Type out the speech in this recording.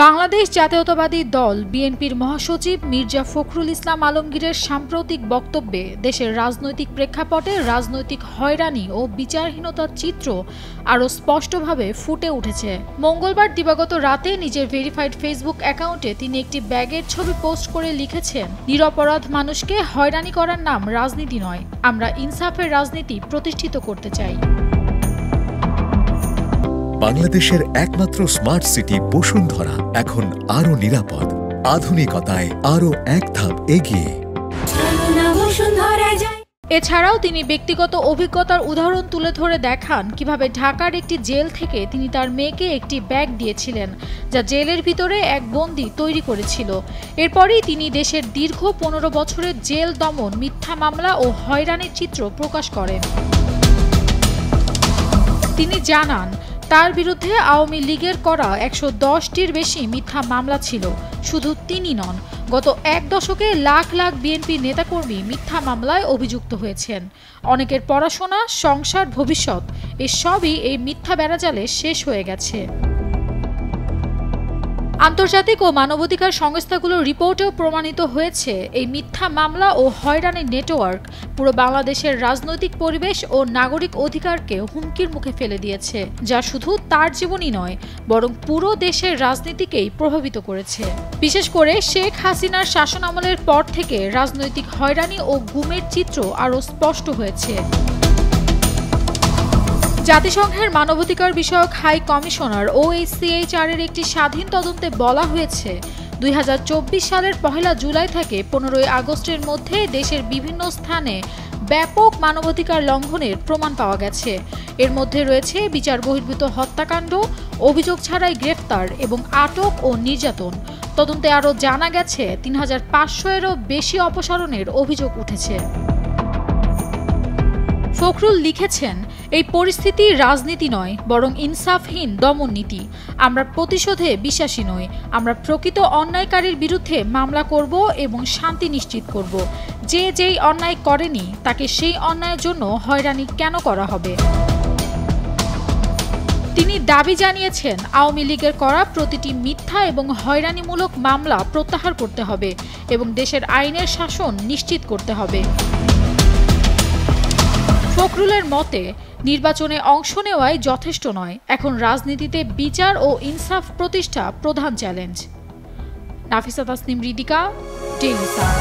বাংলাদেশ জাতীয়তাবাদী দল বিএনপির মহাসচিব মির্জা ফখরুল ইসলাম আলমগীরের সাম্প্রতিক বক্তব্যে দেশের রাজনৈতিক প্রেক্ষাপটে রাজনৈতিক হয়রানি ও বিচারহীনতার চিত্র আরও স্পষ্টভাবে ফুটে উঠেছে। মঙ্গলবার দিবাগত রাতে নিজের ভেরিফাইড ফেসবুক অ্যাকাউন্টে তিনি একটি ব্যাগের ছবি পোস্ট করে লিখেছেন, নিরপরাধ মানুষকে হয়রানি করার নাম রাজনীতি নয়, আমরা ইনসাফের রাজনীতি প্রতিষ্ঠিত করতে চাই। বাংলাদেশের একমাত্র স্মার্ট সিটি বসুন্ধরা এখন আরো নিরাপদ, আধুনিকতায় আরো এক ধাপ এগিয়ে। এছাড়াও তিনি ব্যক্তিগত অভিজ্ঞতার উদাহরণ তুলে ধরে দেখান কিভাবে ঢাকার একটি জেল থেকে তিনি তার মেয়েকে একটি ব্যাগ দিয়েছিলেন, যা জেলের ভিতরে এক বন্দী তৈরি করেছিল। এরপরই তিনি দেশের দীর্ঘ 15 বছরের জেল দমন, মিথ্যা মামলা ও হয়রানির চিত্র প্রকাশ করেন। তিনি জানান, তার বিরুদ্ধে আওয়ামী লীগের করা 110টির বেশি মিথ্যা মামলা ছিল। শুধু তিনি নন, গত এক দশকে লাখ লাখ বিএনপি নেতাকর্মী মিথ্যা মামলায় অভিযুক্ত হয়েছেন। অনেকের পড়াশোনা, সংসার, ভবিষ্যৎ এসবই এই মিথ্যা বেড়াজালে শেষ হয়ে গেছে। আন্তর্জাতিক ও মানবাধিকার সংস্থাগুলোর রিপোর্টেও প্রমাণিত হয়েছে, এই মিথ্যা মামলা ও হয়রানির নেটওয়ার্ক পুরো বাংলাদেশের রাজনৈতিক পরিবেশ ও নাগরিক অধিকারকে হুমকির মুখে ফেলে দিয়েছে, যা শুধু তার জীবনই নয়, বরং পুরো দেশের রাজনীতিকেই প্রভাবিত করেছে। বিশেষ করে শেখ হাসিনার শাসনামলের পর থেকে রাজনৈতিক হয়রানি ও গুমের চিত্র আরও স্পষ্ট হয়েছে। জাতিসংঘের মানবাধিকার বিষয়ক হাই কমিশনার OHCHR এর একটি স্বাধীন তদন্তে বলা হয়েছে, 2024 সালের 1 জুলাই থেকে 15 আগস্টের মধ্যে দেশের বিভিন্ন স্থানে ব্যাপক মানবাধিকার লঙ্ঘনের প্রমাণ পাওয়া গেছে। এর মধ্যে রয়েছে বিচার বহির্ভূত হত্যাকাণ্ড, অভিযোগ ছাড়াই গ্রেফতার এবং আটক ও নির্যাতন। তদন্তে আরও জানা গেছে 3500-এরও বেশি অপসারণের অভিযোগ উঠেছে। ফখরুল লিখেছেন, এই পরিস্থিতি রাজনীতি নয়, বরং ইনসাফহীন দমন নীতি। আমরা প্রতিশোধে বিশ্বাসী নই, আমরা প্রকৃত অন্যায়কারীর বিরুদ্ধে মামলা করব এবং শান্তি নিশ্চিত করব। যে যেই অন্যায় করেনি তাকে সেই অন্যায়ের জন্য হয়রানি কেন করা হবে। তিনি দাবি জানিয়েছেন, আওয়ামী লীগের করা প্রতিটি মিথ্যা এবং হয়রানিমূলক মামলা প্রত্যাহার করতে হবে এবং দেশের আইনের শাসন নিশ্চিত করতে হবে। ফখরুলের মতে, নির্বাচনে অংশ নেওয়াই যথেষ্ট নয়, এখন রাজনীতিতে বিচার ও ইনসাফ প্রতিষ্ঠা প্রধান challenge. Nafisa Tasnim Ridhika, Daily Sun.